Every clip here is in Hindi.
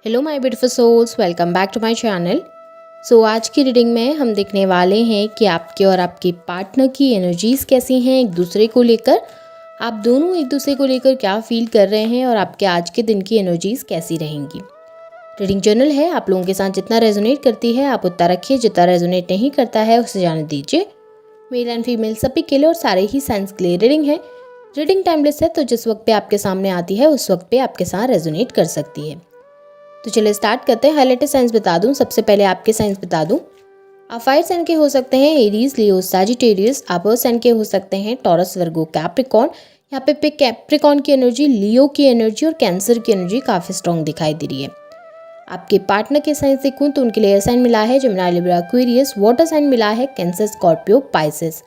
Hello my beautiful souls, welcome back to my channel. आज की रीडिंग में हम देखने वाले हैं कि आपके और आपके पार्टनर की एनर्जीज़ कैसी हैं एक दूसरे को लेकर। आप दोनों एक दूसरे को लेकर क्या फील कर रहे हैं और आपके आज के दिन की एनर्जीज़ कैसी रहेंगी। रीडिंग जर्नल है, आप लोगों के साथ जितना रेजोनेट करती है आप उतना रखिए, जितना रेजोनेट नहीं करता है उसे जाने दीजिए। मेल एंड फीमेल सभी के लिए और सारे ही साइंस के लिए रीडिंग है। रीडिंग टाइमलेस है, तो जिस वक्त पे आपके सामने आती है उस वक्त पे आपके साथ रेजोनेट कर सकती है। तो चलिए स्टार्ट करते हैं। हाईलाइटेड साइंस बता दूं, सबसे पहले आपके साइंस बता दूं। आप फायर साइन के हो सकते हैं एरीज, लियो, सैजिटेरियस। आप अर्थ साइन के हो सकते हैं टॉरस, वर्गो, कैप्रिकॉर्न। यहाँ पे कैप्रिकॉर्न की एनर्जी, लियो की एनर्जी और कैंसर की एनर्जी काफ़ी स्ट्रॉन्ग दिखाई दे रही है। आपके पार्टनर के साइंस देखूँ तो उनके लिए एयर साइन मिला है Gemini, Libra, Aquarius. Water sign मिला है कैंसर, स्कॉर्पियो, पाइसेस।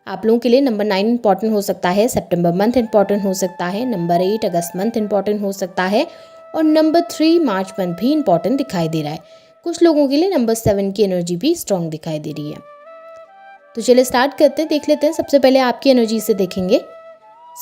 आप लोगों के लिए नंबर 9 इंपॉर्टेंट हो सकता है, सितंबर मंथ इंपॉर्टेंट हो सकता है, नंबर 8 अगस्त मंथ इंपॉर्टेंट हो सकता है और नंबर 3 मार्च मंथ भी इंपॉर्टेंट दिखाई दे रहा है। कुछ लोगों के लिए नंबर 7 की एनर्जी भी स्ट्रॉन्ग दिखाई दे रही है। तो चलिए स्टार्ट करते हैं, देख लेते हैं। सबसे पहले आपकी एनर्जी से देखेंगे।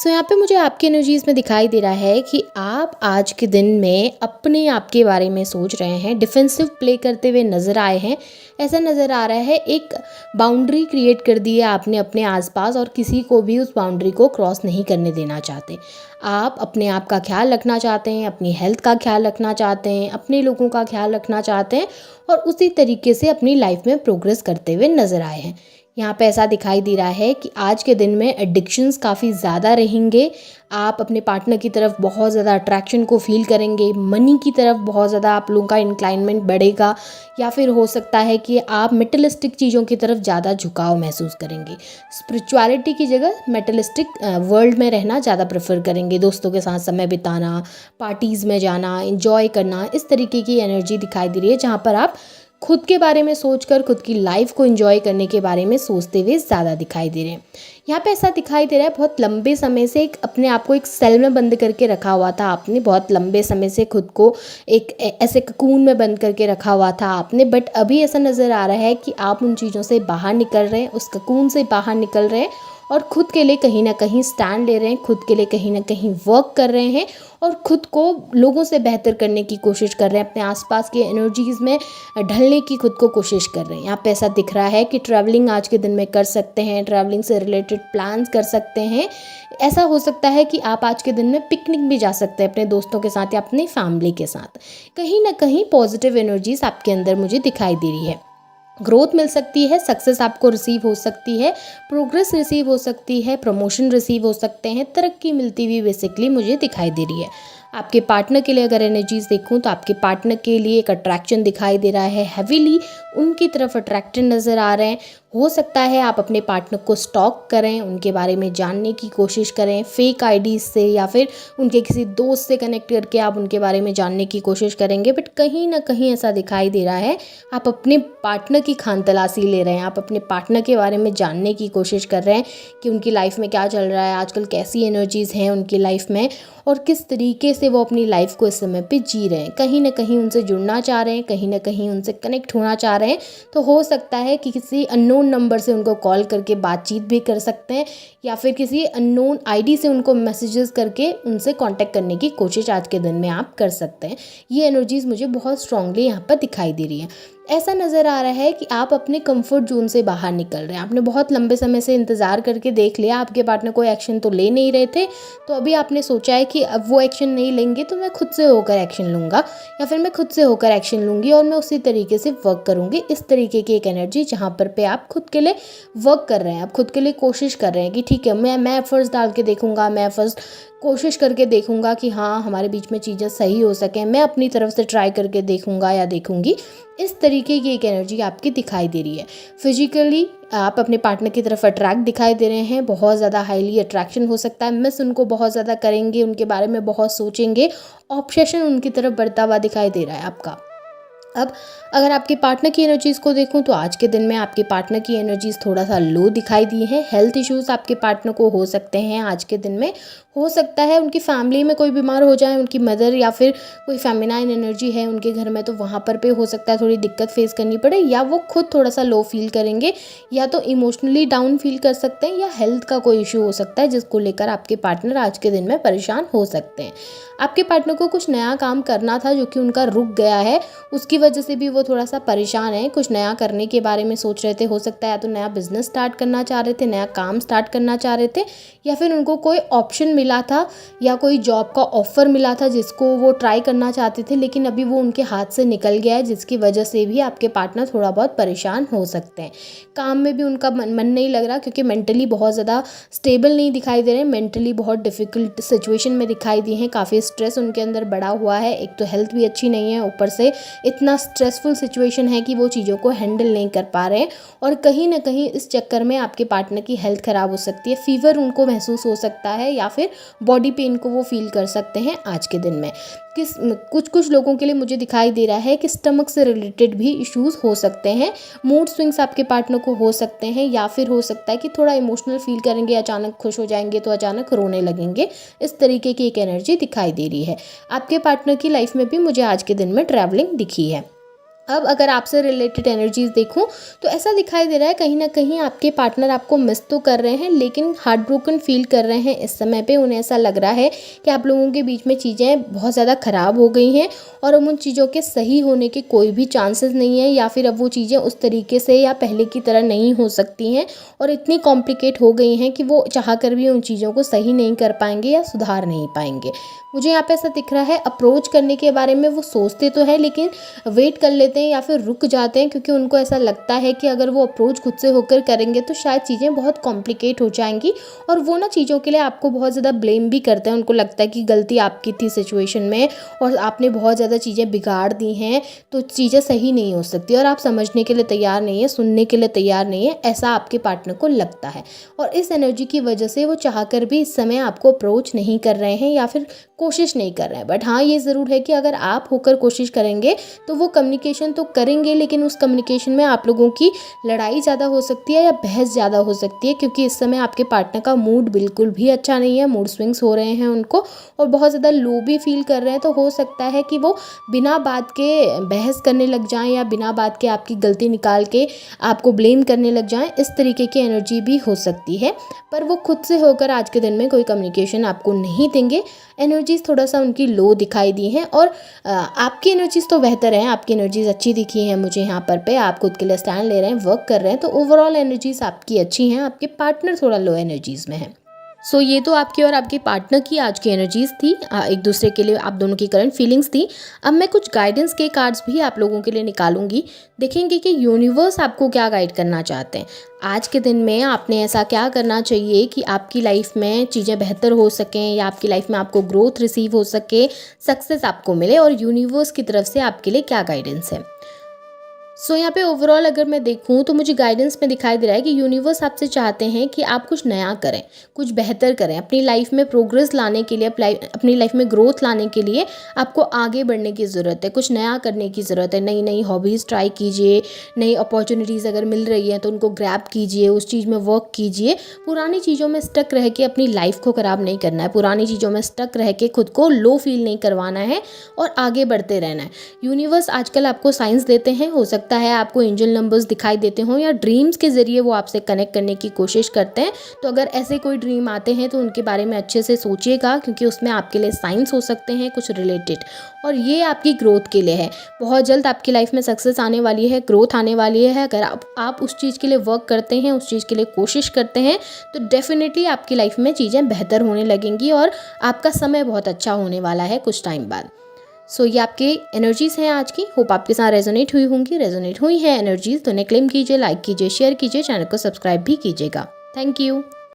यहाँ पे मुझे आपकी एनर्जीज में दिखाई दे रहा है कि आप आज के दिन में अपने आप के बारे में सोच रहे हैं, डिफेंसिव प्ले करते हुए नज़र आए हैं। ऐसा नज़र आ रहा है एक बाउंड्री क्रिएट कर दी है आपने अपने आसपास और किसी को भी उस बाउंड्री को क्रॉस नहीं करने देना चाहते। आप अपने आप का ख्याल रखना चाहते हैं, अपनी हेल्थ का ख्याल रखना चाहते हैं, अपने लोगों का ख्याल रखना चाहते हैं और उसी तरीके से अपनी लाइफ में प्रोग्रेस करते हुए नज़र आए हैं। यहाँ पे ऐसा दिखाई दे रहा है कि आज के दिन में एडिक्शंस काफ़ी ज़्यादा रहेंगे। आप अपने पार्टनर की तरफ बहुत ज़्यादा अट्रैक्शन को फील करेंगे, मनी की तरफ बहुत ज़्यादा आप लोगों का इंक्लाइनमेंट बढ़ेगा या फिर हो सकता है कि आप मेटलिस्टिक चीज़ों की तरफ ज़्यादा झुकाव महसूस करेंगे। स्पिरिचुअलिटी की जगह मेटलिस्टिक वर्ल्ड में रहना ज़्यादा प्रेफर करेंगे। दोस्तों के साथ समय बिताना, पार्टीज़ में जाना, इंजॉय करना, इस तरीके की एनर्जी दिखाई दे रही है जहाँ पर आप खुद के बारे में सोचकर खुद की लाइफ को एंजॉय करने के बारे में सोचते हुए ज़्यादा दिखाई दे रहे हैं। यहाँ पे ऐसा दिखाई दे रहा है बहुत लंबे समय से एक अपने आप को एक सेल में बंद करके रखा हुआ था आपने, बहुत लंबे समय से खुद को एक ऐसे ककून में बंद करके रखा हुआ था आपने। बट अभी ऐसा नज़र आ रहा है कि आप उन चीज़ों से बाहर निकल रहे हैं, उस ककून से बाहर निकल रहे हैं और खुद के लिए कहीं ना कहीं स्टैंड ले रहे हैं, खुद के लिए कहीं ना कहीं वर्क कर रहे हैं और खुद को लोगों से बेहतर करने की कोशिश कर रहे हैं, अपने आसपास की एनर्जीज़ में ढलने की खुद को कोशिश कर रहे हैं। यहाँ पे ऐसा दिख रहा है कि ट्रैवलिंग आज के दिन में कर सकते हैं, ट्रैवलिंग से रिलेटेड प्लान्स कर सकते हैं। ऐसा हो सकता है कि आप आज के दिन में पिकनिक भी जा सकते हैं अपने दोस्तों के साथ या अपनी फैमिली के साथ। कहीं ना कहीं पॉजिटिव एनर्जीज आपके अंदर मुझे दिखाई दे रही है। ग्रोथ मिल सकती है, सक्सेस आपको रिसीव हो सकती है, प्रोग्रेस रिसीव हो सकती है, प्रमोशन रिसीव हो सकते हैं, तरक्की मिलती हुई बेसिकली मुझे दिखाई दे रही है। आपके पार्टनर के लिए अगर एनर्जीज देखूं तो आपके पार्टनर के लिए एक अट्रैक्शन दिखाई दे रहा है, हैवीली उनकी तरफ अट्रैक्टेड नज़र आ रहे हैं। हो सकता है आप अपने पार्टनर को स्टॉक करें, उनके बारे में जानने की कोशिश करें फेक आईडीज़ से या फिर उनके किसी दोस्त से कनेक्ट करके आप उनके बारे में जानने की कोशिश करेंगे। बट कहीं ना कहीं ऐसा दिखाई दे रहा है आप अपने पार्टनर की खानतलाशी ले रहे हैं, आप अपने पार्टनर के बारे में जानने की कोशिश कर रहे हैं कि उनकी लाइफ में क्या चल रहा है, आजकल कैसी एनर्जीज़ हैं उनकी लाइफ में और किस तरीके से वो अपनी लाइफ को इस समय पे जी रहे हैं। कहीं ना कहीं उनसे जुड़ना चाह रहे हैं, कहीं ना कहीं उनसे कनेक्ट होना चाह रहे हैं। तो हो सकता है कि किसी अननोन नंबर से उनको कॉल करके बातचीत भी कर सकते हैं या फिर किसी अननोन आईडी से उनको मैसेजेस करके उनसे कांटेक्ट करने की कोशिश आज के दिन में आप कर सकते हैं। ये एनर्जीज़ मुझे बहुत स्ट्रांगली यहाँ पर दिखाई दे रही है। ऐसा नज़र आ रहा है कि आप अपने कंफर्ट जोन से बाहर निकल रहे हैं। आपने बहुत लंबे समय से इंतज़ार करके देख लिया, आपके पार्टनर कोई एक्शन तो ले नहीं रहे थे, तो अभी आपने सोचा है कि अब वो एक्शन नहीं लेंगे तो मैं खुद से होकर एक्शन लूँगा या फिर मैं खुद से होकर एक्शन लूँगी और मैं उसी तरीके से वर्क करूँगी। इस तरीके की एक एनर्जी जहाँ पर आप खुद के लिए वर्क कर रहे हैं, आप खुद के लिए कोशिश कर रहे हैं कि ठीक है मैं एफर्ट्स डाल के देखूँगा, मैं एफर्ट्स कोशिश करके देखूँगा कि हाँ हमारे बीच में चीज़ें सही हो सकें, मैं अपनी तरफ से ट्राई करके देखूँगा या देखूँगी। इस तरीके की एक एनर्जी आपकी दिखाई दे रही है। फिजिकली आप अपने पार्टनर की तरफ अट्रैक्ट दिखाई दे रहे हैं, बहुत ज़्यादा हाईली अट्रैक्शन हो सकता है, मिस उनको बहुत ज़्यादा करेंगे, उनके बारे में बहुत सोचेंगे, ऑब्सेशन उनकी तरफ बढ़ता हुआ दिखाई दे रहा है आपका। अब अगर आपके पार्टनर की एनर्जीज़ को देखूं तो आज के दिन में आपके पार्टनर की एनर्जीज़ थोड़ा सा लो दिखाई दी हैं। हेल्थ इश्यूज़ आपके पार्टनर को हो सकते हैं आज के दिन में। हो सकता है उनकी फैमिली में कोई बीमार हो जाए, उनकी मदर या फिर कोई फेमिनाइन एनर्जी है उनके घर में, तो वहाँ पर पे हो सकता है थोड़ी दिक्कत फेस करनी पड़े, या वो खुद थोड़ा सा लो फील करेंगे, या तो इमोशनली डाउन फील कर सकते हैं, या हेल्थ का कोई इशू हो सकता है जिसको लेकर आपके पार्टनर आज के दिन में परेशान हो सकते हैं। आपके पार्टनर को कुछ नया काम करना था जो कि उनका रुक गया है, उसकी वजह से भी वो थोड़ा सा परेशान है। कुछ नया करने के बारे में सोच रहे थे, हो सकता है या तो नया बिजनेस स्टार्ट करना चाह रहे थे, नया काम स्टार्ट करना चाह रहे थे, या फिर उनको कोई ऑप्शन मिला था या कोई जॉब का ऑफर मिला था जिसको वो ट्राई करना चाहते थे, लेकिन अभी वो उनके हाथ से निकल गया है, जिसकी वजह से भी आपके पार्टनर थोड़ा बहुत परेशान हो सकते हैं। काम में भी उनका मन नहीं लग रहा, क्योंकि मेंटली बहुत ज़्यादा स्टेबल नहीं दिखाई दे रहे हैं, मेंटली बहुत डिफ़िकल्ट सिचुएशन में दिखाई दी हैं, काफ़ी स्ट्रेस उनके अंदर बढ़ा हुआ है। एक तो हेल्थ भी अच्छी नहीं है, ऊपर से इतना स्ट्रेसफुल सिचुएशन है कि वो चीज़ों को हैंडल नहीं कर पा रहे हैं, और कहीं ना कहीं इस चक्कर में आपके पार्टनर की हेल्थ ख़राब हो सकती है। फीवर उनको महसूस हो सकता है, या फिर बॉडी पेन को वो फील कर सकते हैं आज के दिन में। कुछ लोगों के लिए मुझे दिखाई दे रहा है कि स्टमक से रिलेटेड भी इश्यूज़ हो सकते हैं। मूड स्विंग्स आपके पार्टनर को हो सकते हैं, या फिर हो सकता है कि थोड़ा इमोशनल फील करेंगे, अचानक खुश हो जाएंगे तो अचानक रोने लगेंगे। इस तरीके की एक एनर्जी दिखाई दे रही है। आपके पार्टनर की लाइफ में भी मुझे आज के दिन में ट्रैवलिंग दिखी है। अब अगर आपसे रिलेटेड एनर्जीज़ देखूं तो ऐसा दिखाई दे रहा है कहीं ना कहीं आपके पार्टनर आपको मिस तो कर रहे हैं, लेकिन हार्ट ब्रोकन फील कर रहे हैं इस समय पे। उन्हें ऐसा लग रहा है कि आप लोगों के बीच में चीज़ें बहुत ज़्यादा ख़राब हो गई हैं, और अब उन चीज़ों के सही होने के कोई भी चांसेस नहीं है, या फिर अब वो चीज़ें उस तरीके से या पहले की तरह नहीं हो सकती हैं, और इतनी कॉम्प्लिकेट हो गई हैं कि वो चाह कर भी उन चीज़ों को सही नहीं कर पाएंगे या सुधार नहीं पाएंगे। मुझे यहाँ पे ऐसा दिख रहा है, अप्रोच करने के बारे में वो सोचते तो है, लेकिन वेट कर लेते हैं या फिर रुक जाते हैं, क्योंकि उनको ऐसा लगता है कि अगर वो अप्रोच खुद से होकर करेंगे तो शायद चीज़ें बहुत कॉम्प्लिकेट हो जाएंगी, और वो ना चीज़ों के लिए आपको बहुत ज़्यादा ब्लेम भी करते हैं। उनको लगता है कि गलती आपकी थी सिचुएशन में, और आपने बहुत ज़्यादा चीज़ें बिगाड़ दी हैं, तो चीज़ें सही नहीं हो सकती, और आप समझने के लिए तैयार नहीं है, सुनने के लिए तैयार नहीं है, ऐसा आपके पार्टनर को लगता है। और इस एनर्जी की वजह से वो चाहकर भी इस समय आपको अप्रोच नहीं कर रहे हैं, या फिर कोशिश नहीं कर रहे हैं। बट हाँ, ये ज़रूर है कि अगर आप होकर कोशिश करेंगे तो वो कम्युनिकेशन तो करेंगे, लेकिन उस कम्युनिकेशन में आप लोगों की लड़ाई ज़्यादा हो सकती है या बहस ज़्यादा हो सकती है, क्योंकि इस समय आपके पार्टनर का मूड बिल्कुल भी अच्छा नहीं है। मूड स्विंग्स हो रहे हैं उनको, और बहुत ज़्यादा लो भी फील कर रहे हैं। तो हो सकता है कि वो बिना बात के बहस करने लग जाएं, या बिना बात के आपकी गलती निकाल के आपको ब्लेम करने लग जाएं। इस तरीके की एनर्जी भी हो सकती है, पर वो खुद से होकर आज के दिन में कोई कम्युनिकेशन आपको नहीं देंगे। एनर्जीज़ थोड़ा सा उनकी लो दिखाई दी हैं, और आपकी एनर्जीज़ तो बेहतर हैं, आपकी एनर्जीज़ अच्छी दिखी हैं मुझे यहाँ पर आप खुद के लिए स्टैंड ले रहे हैं, वर्क कर रहे हैं, तो ओवरऑल एनर्जीज़ आपकी अच्छी हैं। आपके पार्टनर थोड़ा लो एनर्जीज़ में है। सो ये तो आपकी और आपके पार्टनर की आज की एनर्जीज़ थी, एक दूसरे के लिए आप दोनों की करंट फीलिंग्स थी। अब मैं कुछ गाइडेंस के कार्ड्स भी आप लोगों के लिए निकालूंगी, देखेंगे कि यूनिवर्स आपको क्या गाइड करना चाहते हैं। आज के दिन में आपने ऐसा क्या करना चाहिए कि आपकी लाइफ में चीज़ें बेहतर हो सकें, या आपकी लाइफ में आपको ग्रोथ रिसीव हो सके, सक्सेस आपको मिले, और यूनिवर्स की तरफ से आपके लिए क्या गाइडेंस है। सो यहाँ पे ओवरऑल अगर मैं देखूँ तो मुझे गाइडेंस में दिखाई दे रहा है कि यूनिवर्स आपसे चाहते हैं कि आप कुछ नया करें, कुछ बेहतर करें, अपनी लाइफ में प्रोग्रेस लाने के लिए, अपनी लाइफ में ग्रोथ लाने के लिए आपको आगे बढ़ने की ज़रूरत है, कुछ नया करने की ज़रूरत है। नई नई हॉबीज़ ट्राई कीजिए, नई अपॉर्चुनिटीज़ अगर मिल रही हैं तो उनको ग्रैब कीजिए, उस चीज़ में वर्क कीजिए। पुरानी चीज़ों में स्टक रह के अपनी लाइफ को ख़राब नहीं करना है, पुरानी चीज़ों में स्टक रह के खुद को लो फील नहीं करवाना है, और आगे बढ़ते रहना है। यूनिवर्स आजकल आपको साइंस देते हैं, हो सकता है आपको एंजल नंबर्स दिखाई देते हों, या ड्रीम्स के ज़रिए वो आपसे कनेक्ट करने की कोशिश करते हैं। तो अगर ऐसे कोई ड्रीम आते हैं तो उनके बारे में अच्छे से सोचिएगा, क्योंकि उसमें आपके लिए साइंस हो सकते हैं कुछ रिलेटेड, और ये आपकी ग्रोथ के लिए है। बहुत जल्द आपकी लाइफ में सक्सेस आने वाली है, ग्रोथ आने वाली है। अगर आप उस चीज़ के लिए वर्क करते हैं, उस चीज़ के लिए कोशिश करते हैं, तो डेफिनेटली आपकी लाइफ में चीज़ें बेहतर होने लगेंगी, और आपका समय बहुत अच्छा होने वाला है कुछ टाइम बाद। सो ये आपकी एनर्जीज़ हैं आज की। होप आपके साथ रेजोनेट हुई होंगी। रेजोनेट हुई है एनर्जीज़ तो उन्हें क्लेम कीजिए, लाइक कीजिए, शेयर कीजिए, चैनल को सब्सक्राइब भी कीजिएगा। Thank you.